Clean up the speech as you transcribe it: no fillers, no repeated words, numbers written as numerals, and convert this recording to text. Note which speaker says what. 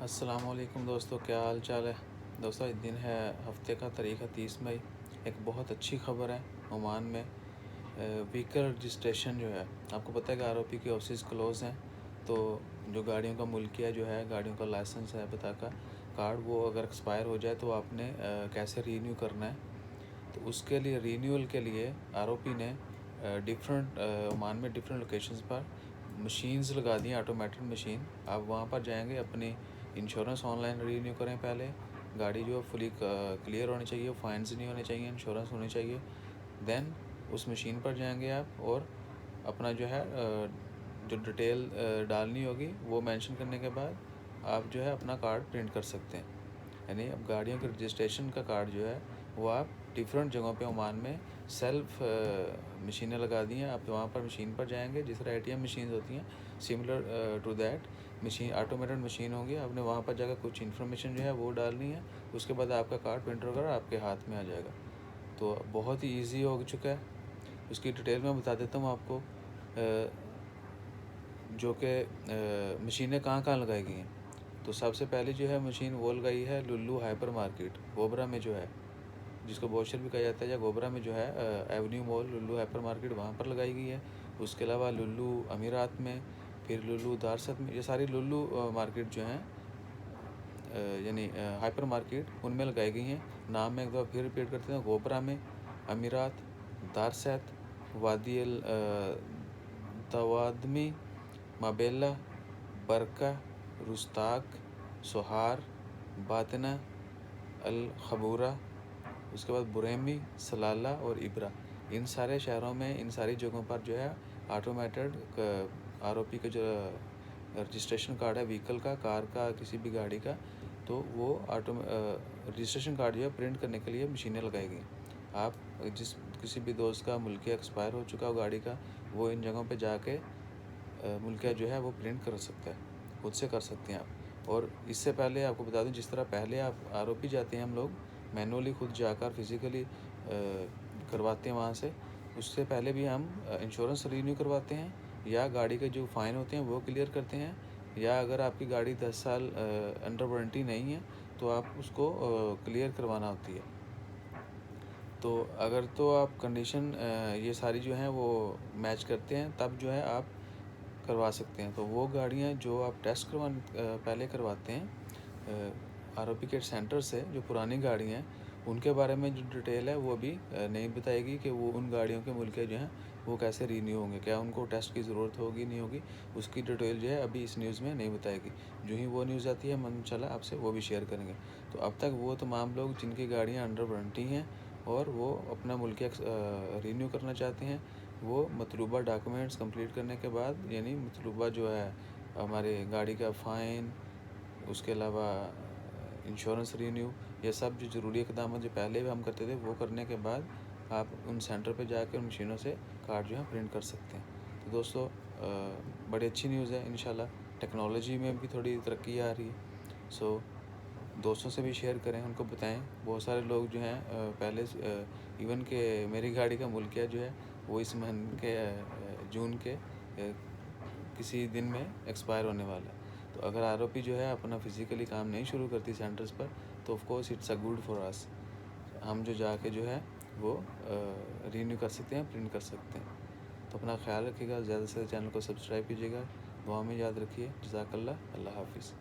Speaker 1: अस्सलामुअलैकुम दोस्तों, क्या हाल चाल है। दोस्तों, इस दिन है हफ्ते का तारीख़ है 30 मई। एक बहुत अच्छी ख़बर है। ओमान में व्हीकल रजिस्ट्रेशन जो है, आपको पता है कि आरओपी के ऑफिस क्लोज़ हैं। तो जो गाड़ियों का मुल्किया जो है, गाड़ियों का लाइसेंस है, पता का कार्ड, वो अगर एक्सपायर हो जाए तो आपने कैसे रीन्यू करना है। तो उसके लिए रीन्यूअल के लिए आरओपी ने डिफरेंट ओमान में डिफरेंट लोकेशंस पर मशीन्स लगा दी हैं, ऑटोमेटेड मशीन। आप वहाँ पर जाएंगे, अपनी इंश्योरेंस ऑनलाइन रीन्यू करें। पहले गाड़ी जो फुली क्लियर होनी चाहिए, फाइन्स नहीं होने चाहिए, इंश्योरेंस होनी चाहिए। देन उस मशीन पर जाएंगे आप और अपना जो है जो डिटेल डालनी होगी वो मेंशन करने के बाद आप जो है अपना कार्ड प्रिंट कर सकते हैं। यानी अब गाड़ियों के रजिस्ट्रेशन का कार्ड जो है वो आप डिफरेंट जगहों पे ओमान में सेल्फ मशीनें लगा दी हैं। आप वहाँ पर मशीन पर जाएंगे, जिस तरह एटीएम मशीन होती हैं, similar to that machine, automated machine होगी। आपने वहाँ पर जाकर कुछ इन्फॉर्मेशन जो है वो डालनी है, उसके बाद आपका कार्ड प्रिंटर वगैरह आपके हाथ में आ जाएगा। तो बहुत ही ईजी हो चुका है। उसकी डिटेल में बता देता हूँ आपको, जो कि मशीनें कहाँ कहाँ लगाई गई हैं। तो सबसे पहले जो है मशीन वो लगाई है लुल्लू हाइपर मार्केट गोबरा में, जो है जिसको बोशर भी कहा जाता है, या गोबरा में जो है Avenue mall Lulu hyper market, वहाँ पर लगाई गई है। उसके अलावा लुल्लू अमीरात में, फिर लुल्लू दारसत में, ये सारी लुल्लू मार्केट जो हैं, यानी हाइपर मार्केट, उनमें लगाई गई हैं। नाम में एक बार फिर रिपीट करते हैं, गोबरा में, अमीरात, दारसत, वादी अल तवादमी, माबेला, बरका, रुस्ताक, सोहार, बातना, अल खबूरा, उसके बाद बुरेमी, सलाला और इब्रा। इन सारे शहरों में, इन सारी जगहों पर जो है ऑटोमेटेड आरओपी का जो रजिस्ट्रेशन कार्ड है, व्हीकल का, कार का, किसी भी गाड़ी का, तो वो रजिस्ट्रेशन कार्ड जो है प्रिंट करने के लिए मशीनें लगाई गई। आप जिस किसी भी दोस्त का मुल्किया एक्सपायर हो चुका हो गाड़ी का, वो इन जगहों पे जाके मुल्किया जो है वो प्रिंट कर सकता है, खुद से कर सकते हैं आप। और इससे पहले आपको बता दूं, जिस तरह पहले आप आरओपी जाते हैं, हम लोग मैनुअली खुद जाकर फिज़िकली करवाते हैं वहाँ से, उससे पहले भी हम इंश्योरेंस रीन्यू करवाते हैं, या गाड़ी के जो फ़ाइन होते हैं वो क्लियर करते हैं, या अगर आपकी गाड़ी 10 साल अंडर वारंटी नहीं है तो आप उसको क्लियर करवाना होती है। तो अगर तो आप कंडीशन ये सारी जो हैं वो मैच करते हैं, तब जो है आप करवा सकते हैं। तो वो गाड़ियाँ जो आप टेस्ट पहले करवाते हैं आरओपी के सेंटर से, जो पुरानी गाड़ी हैं, उनके बारे में जो डिटेल है वो भी नहीं बताएगी कि वो उन गाड़ियों के मुल्क जो हैं वो कैसे रीन्यू होंगे, क्या उनको टेस्ट की ज़रूरत होगी नहीं होगी, उसकी डिटेल जो है अभी इस न्यूज़ में नहीं बताएगी। जो ही वो न्यूज़ आती है, हम इंशाल्लाह आपसे वो भी शेयर करेंगे। तो अब तक वो तमाम लोग जिनकी गाड़ियाँ अंडर वारंटी हैं और वो अपना मुल्किया रीन्यू करना चाहते हैं, वो मतलूबा डॉक्यूमेंट्स कंप्लीट करने के बाद, यानी मतलूबा जो है हमारे गाड़ी का फ़ाइन, उसके अलावा इंश्योरेंस रीन्यू, ये सब जो ज़रूरी इक़दाम जो पहले भी हम करते थे, वो करने के बाद आप उन सेंटर पे जाकर उन मशीनों से कार्ड जो है प्रिंट कर सकते हैं। तो दोस्तों, बड़ी अच्छी न्यूज़ है। इंशाल्लाह टेक्नोलॉजी में भी थोड़ी तरक्की आ रही है। सो दोस्तों से भी शेयर करें, उनको बताएं। बहुत सारे लोग जो हैं पहले इवन के मेरी गाड़ी का मुल्किया जो है वो इस महीने के जून के किसी दिन में एक्सपायर होने वाला है। तो अगर आरओपी जो है अपना फिज़िकली काम नहीं शुरू करती सेंटर्स पर, तो of course it's a good for us. हम जो जाके जो है वो रीन्यू कर सकते हैं, प्रिंट कर सकते हैं। तो अपना ख्याल रखिएगा, ज़्यादा से ज़्यादा चैनल को सब्सक्राइब कीजिएगा, दुआ में याद रखिए। जज़ाकल्लाह, अल्लाह हाफ़िज़।